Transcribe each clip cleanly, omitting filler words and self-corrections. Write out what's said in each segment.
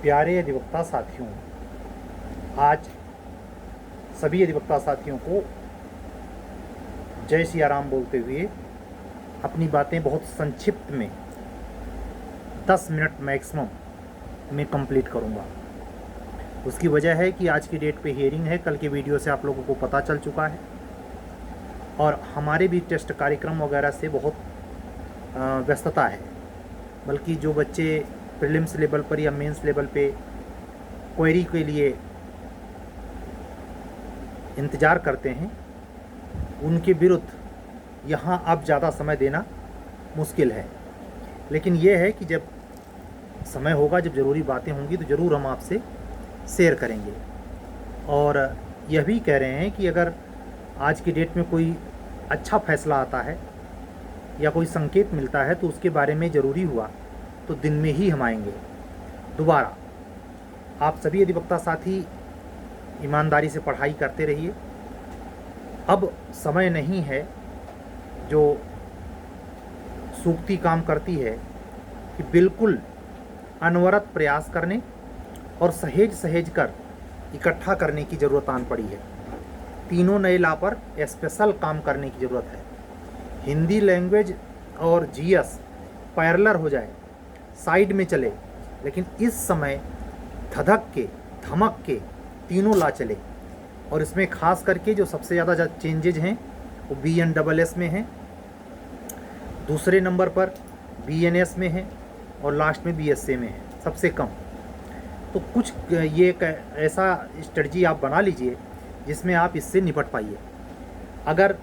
प्यारे अधिवक्ता साथियों, आज सभी अधिवक्ता साथियों को जय सिया राम बोलते हुए अपनी बातें बहुत संक्षिप्त में 10 मिनट मैक्सिमम में कंप्लीट करूंगा। उसकी वजह है कि आज की डेट पे हियरिंग है। कल के वीडियो से आप लोगों को पता चल चुका है और हमारे भी टेस्ट कार्यक्रम वगैरह से बहुत व्यस्तता है। बल्कि जो बच्चे प्रीलिम्स लेवल पर या मेंस लेवल पे क्वेरी के लिए इंतज़ार करते हैं, उनके विरुद्ध यहाँ अब ज़्यादा समय देना मुश्किल है। लेकिन ये है कि जब समय होगा, जब ज़रूरी बातें होंगी तो ज़रूर हम आपसे शेयर करेंगे। और यह भी कह रहे हैं कि अगर आज की डेट में कोई अच्छा फैसला आता है या कोई संकेत मिलता है तो उसके बारे में ज़रूरी हुआ तो दिन में ही हम आएंगे दोबारा। आप सभी अधिवक्ता साथी ईमानदारी से पढ़ाई करते रहिए। अब समय नहीं है जो सूक्ति काम करती है कि बिल्कुल अनवरत प्रयास करने और सहेज सहेज कर इकट्ठा करने की ज़रूरत आन पड़ी है। तीनों नए लॉ पर स्पेशल काम करने की ज़रूरत है। हिंदी लैंग्वेज और जीएस पैरेलल हो जाए, साइड में चले, लेकिन इस समय धधक के धमक के तीनों लॉ चले। और इसमें खास करके जो सबसे ज़्यादा चेंजेज हैं वो BNSS में हैं, दूसरे नंबर पर BNS में है और लास्ट में BSA में है सबसे कम। तो कुछ ये एक ऐसा स्ट्रेटजी आप बना लीजिए जिसमें आप इससे निपट पाइए। अगर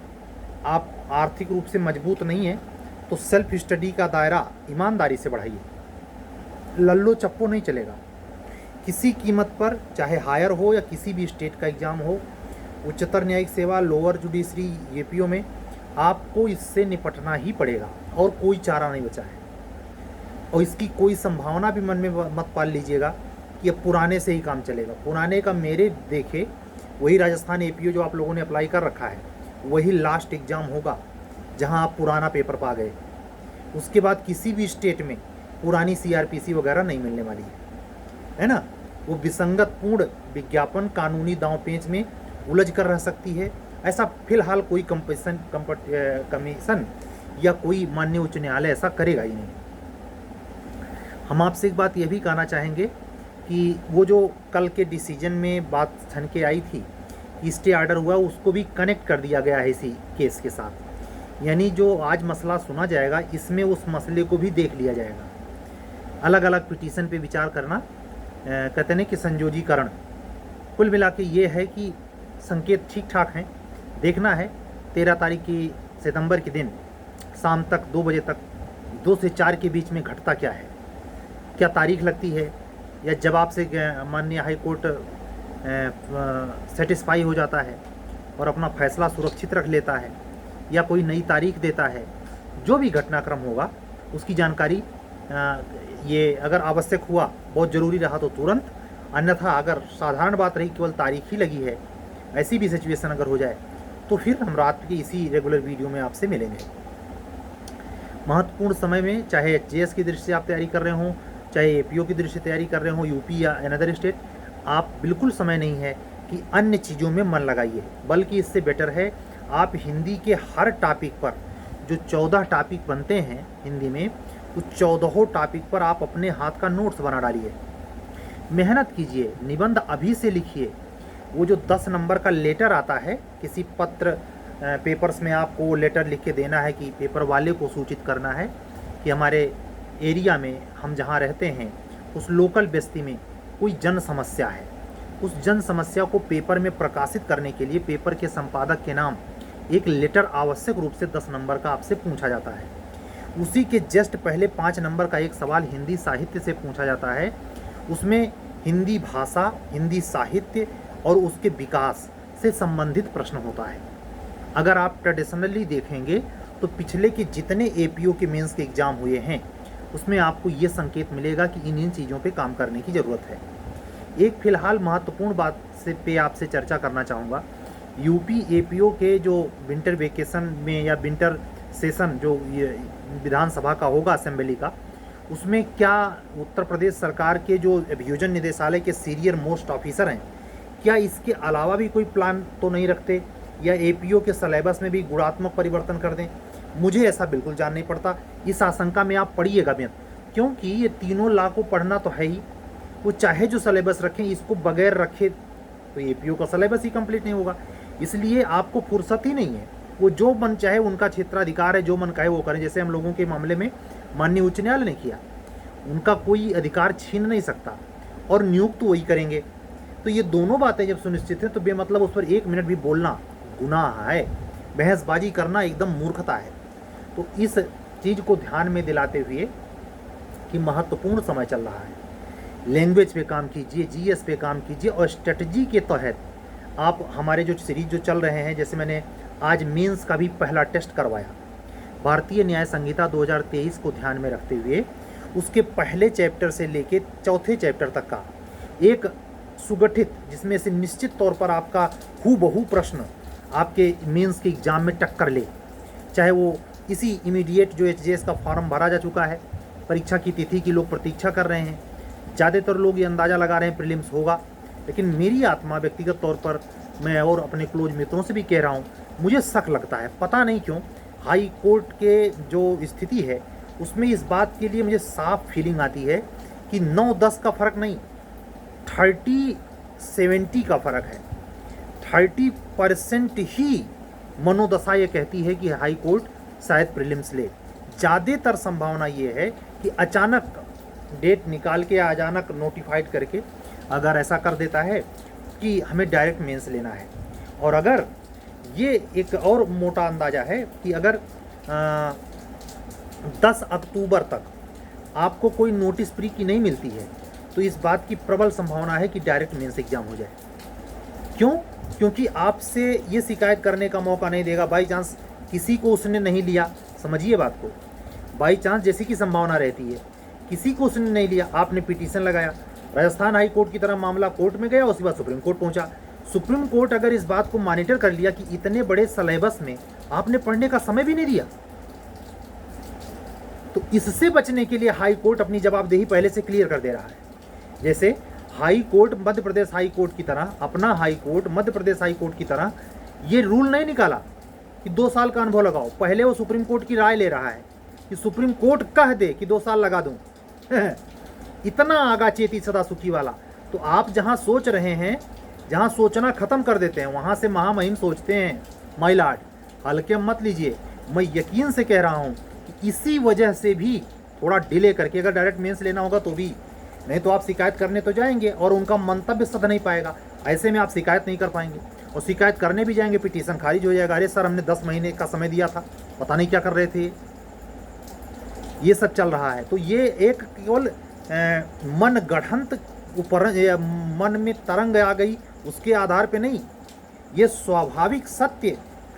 आप आर्थिक रूप से मजबूत नहीं हैं तो सेल्फ स्टडी का दायरा ईमानदारी से बढ़ाइए। लल्लो चप्पो नहीं चलेगा। किसी कीमत पर, चाहे हायर हो या किसी भी स्टेट का एग्ज़ाम हो, उच्चतर न्यायिक सेवा, लोअर जुडिशरी, APO में आपको इससे निपटना ही पड़ेगा और कोई चारा नहीं बचा है। और इसकी कोई संभावना भी मन में मत पाल लीजिएगा कि अब पुराने से ही काम चलेगा। पुराने का मेरे देखे वही राजस्थान APO जो आप लोगों ने अप्लाई कर रखा है, वही लास्ट एग्ज़ाम होगा जहां आप पुराना पेपर पा गए। उसके बाद किसी भी स्टेट में पुरानी CRPC वगैरह नहीं मिलने वाली है ना। वो विसंगत पूर्ण विज्ञापन कानूनी दांव पेंच में उलझ कर रह सकती है। ऐसा फिलहाल कोई कमीशन या कोई माननीय उच्च न्यायालय ऐसा करेगा ही नहीं। हम आपसे एक बात यह भी कहना चाहेंगे कि वो जो कल के डिसीजन में बात छन के आई थी, स्टे ऑर्डर हुआ, उसको भी कनेक्ट कर दिया गया है इसी केस के साथ। यानी जो आज मसला सुना जाएगा इसमें उस मसले को भी देख लिया जाएगा। अलग अलग पिटीशन पे विचार करना, कहते हैं कि संयोजीकरण। कुल मिला के ये है कि संकेत ठीक ठाक हैं। देखना है 13 तारीख की सितंबर के दिन शाम तक 2 बजे तक 2 से 4 के बीच में घटता क्या है, क्या तारीख लगती है, या जवाब से माननीय हाई कोर्ट सेटिस्फाई हो जाता है और अपना फैसला सुरक्षित रख लेता है, या कोई नई तारीख देता है। जो भी घटनाक्रम होगा उसकी जानकारी ये अगर आवश्यक हुआ, बहुत ज़रूरी रहा तो तुरंत, अन्यथा अगर साधारण बात रही केवल तारीख ही लगी है, ऐसी भी सिचुएशन अगर हो जाए तो फिर हम रात के इसी रेगुलर वीडियो में आपसे मिलेंगे। महत्वपूर्ण समय में, चाहे HJS की दृष्टि से आप तैयारी कर रहे हों, चाहे APO की दृष्टि से तैयारी कर रहे हों, UP या अनदर स्टेट, आप बिल्कुल समय नहीं है कि अन्य चीज़ों में मन लगाइए। बल्कि इससे बेटर है आप हिंदी के हर टॉपिक पर, जो 14 टॉपिक बनते हैं हिंदी में, उस 14 टॉपिक पर आप अपने हाथ का नोट्स बना डालिए। मेहनत कीजिए, निबंध अभी से लिखिए। वो जो 10 नंबर का लेटर आता है, किसी पत्र पेपर्स में आपको लेटर लिख के देना है कि पेपर वाले को सूचित करना है कि हमारे एरिया में, हम जहाँ रहते हैं उस लोकल बस्ती में कोई जन समस्या है। उस जन समस्या को पेपर में प्रकाशित करने के लिए पेपर के संपादक के नाम एक लेटर आवश्यक रूप से 10 नंबर का आपसे पूछा जाता है। उसी के जस्ट पहले 5 नंबर का एक सवाल हिंदी साहित्य से पूछा जाता है। उसमें हिंदी भाषा, हिंदी साहित्य और उसके विकास से संबंधित प्रश्न होता है। अगर आप ट्रेडिशनली देखेंगे तो पिछले के जितने APO के मेंस के एग्ज़ाम हुए हैं उसमें आपको ये संकेत मिलेगा कि इन चीज़ों पे काम करने की ज़रूरत है। एक फ़िलहाल महत्वपूर्ण बात से पे आपसे चर्चा करना चाहूँगा। UP APO के जो विंटर वेकेशन में या विंटर सेशन जो विधानसभा का होगा, असेंबली का, उसमें क्या उत्तर प्रदेश सरकार के जो अभियोजन निदेशालय के सीनियर मोस्ट ऑफिसर हैं, क्या इसके अलावा भी कोई प्लान तो नहीं रखते, या एपीओ के सिलेबस में भी गुणात्मक परिवर्तन कर दें? मुझे ऐसा बिल्कुल जान नहीं पड़ता। इस आशंका में आप पढ़िएगा बेन, क्योंकि ये तीनों लॉ को पढ़ना तो है ही। वो चाहे जो सिलेबस रखें, इसको बगैर रखे तो एपीओ का सिलेबस ही कंप्लीट नहीं होगा। इसलिए आपको फुर्सत ही नहीं है। वो जो मन चाहे, उनका क्षेत्राधिकार है, जो मन कहे वो करें। जैसे हम लोगों के मामले में माननीय उच्च न्यायालय ने किया, उनका कोई अधिकार छीन नहीं सकता, और नियुक्त वही करेंगे। तो ये दोनों बातें जब सुनिश्चित हैं तो बेमतलब उस पर 1 मिनट भी बोलना गुनाह है, बहसबाजी करना एकदम मूर्खता है। तो इस चीज़ को ध्यान में दिलाते हुए कि महत्वपूर्ण समय चल रहा है, लैंग्वेज पे काम कीजिए, जीएस पे काम कीजिए, और स्ट्रेटजी के तहत आप हमारे जो सीरीज जो चल रहे हैं, जैसे मैंने आज मेंस का भी पहला टेस्ट करवाया, भारतीय न्याय संहिता 2023 को ध्यान में रखते हुए उसके पहले चैप्टर से लेके चौथे चैप्टर तक का एक सुगठित, जिसमें से निश्चित तौर पर आपका हूबहू प्रश्न आपके मेंस के एग्ज़ाम में टक्कर ले, चाहे वो इसी इमीडिएट जो एचजेएस का फॉर्म भरा जा चुका है, परीक्षा की तिथि की लोग प्रतीक्षा कर रहे हैं, ज़्यादातर लोग ये अंदाज़ा लगा रहे हैं प्रीलिम्स होगा, लेकिन मेरी आत्मा व्यक्तिगत तौर पर, मैं और अपने क्लोज मित्रों से भी कह रहा हूँ, मुझे शक लगता है, पता नहीं क्यों। हाई कोर्ट के जो स्थिति है उसमें इस बात के लिए मुझे साफ फीलिंग आती है कि 9-10 का फ़र्क नहीं, 30-70 का फ़र्क है। 30% ही मनोदशा ये कहती है कि हाई कोर्ट शायद प्रीलिम्स ले। ज़्यादातर संभावना ये है कि अचानक डेट निकाल के, अचानक नोटिफाइड करके अगर ऐसा कर देता है कि हमें डायरेक्ट मेंस लेना है। और अगर ये एक और मोटा अंदाज़ा है कि अगर 10 अक्टूबर तक आपको कोई नोटिस प्री की नहीं मिलती है, तो इस बात की प्रबल संभावना है कि डायरेक्ट मेंस एग्जाम हो जाए। क्यों? क्योंकि आपसे ये शिकायत करने का मौका नहीं देगा। बाई चांस किसी को उसने नहीं लिया, समझिए बात को, बाई चांस जैसी की संभावना रहती है, किसी को उसने नहीं लिया, आपने पिटीशन लगाया, राजस्थान हाई कोर्ट की तरह मामला कोर्ट में गया, उसके बाद सुप्रीम कोर्ट पहुंचा। सुप्रीम कोर्ट अगर इस बात को मॉनिटर कर लिया कि इतने बड़े सिलेबस में आपने पढ़ने का समय भी नहीं दिया, तो इससे बचने के लिए हाई कोर्ट अपनी जवाबदेही पहले से क्लियर कर दे रहा है। जैसे high court Madhya Pradesh high court की तरह, अपना high court Madhya Pradesh high court की तरह ये रूल नहीं निकाला कि 2 साल का अनुभव लगाओ। पहले वो सुप्रीम कोर्ट की राय ले रहा है कि सुप्रीम कोर्ट कह दे कि 2 साल लगा दूं। इतना आगा चेती सदा सुखी वाला। तो आप जहां सोच रहे हैं, जहां सोचना खत्म कर देते हैं, वहां से महामहिम सोचते हैं। माय लॉर्ड, हल्के मत लीजिए। मैं यकीन से कह रहा हूं कि इसी वजह से भी थोड़ा डिले करके अगर डायरेक्ट मेंस लेना होगा तो भी, नहीं तो आप शिकायत करने तो जाएंगे और उनका मंतव्य सद नहीं पाएगा। ऐसे में आप शिकायत नहीं कर पाएंगे, और शिकायत करने भी जाएंगे पिटीशन खारिज हो जाएगा। अरे सर, हमने 10 महीने का समय दिया था, पता नहीं क्या कर रहे थे। ये सब चल रहा है। तो ये एक केवल मन गढ़ंत ऊपर मन में तरंग आ गई उसके आधार पे नहीं, ये स्वाभाविक सत्य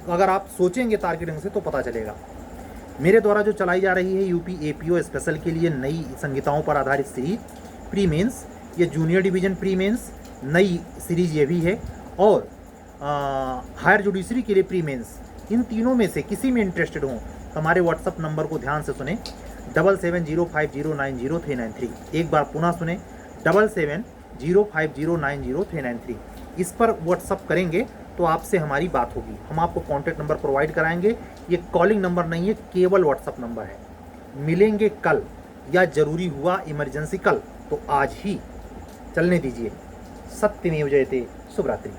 अगर आप सोचेंगे तार्किक ढंग से तो पता चलेगा। मेरे द्वारा जो चलाई जा रही है यूपी एपीओ स्पेशल के लिए नई संहिताओं पर आधारित सीरीज प्री मेंस, ये जूनियर डिवीजन प्री मेंस नई सीरीज ये भी है, और हायर जुडिशरी के लिए प्री मेंस, इन तीनों में से किसी में इंटरेस्टेड हो तो हमारे व्हाट्सअप नंबर को ध्यान से सुने, 7705090393। एक बार पुनः सुने, 7705090393। इस पर व्हाट्सअप करेंगे तो आपसे हमारी बात होगी। हम आपको कॉन्टैक्ट नंबर प्रोवाइड कराएंगे। ये कॉलिंग नंबर नहीं है, केवल व्हाट्सअप नंबर है। मिलेंगे कल, या जरूरी हुआ इमरजेंसी कल तो आज ही। चलने दीजिए। सत्यमेव जयते। शुभ रात्रि।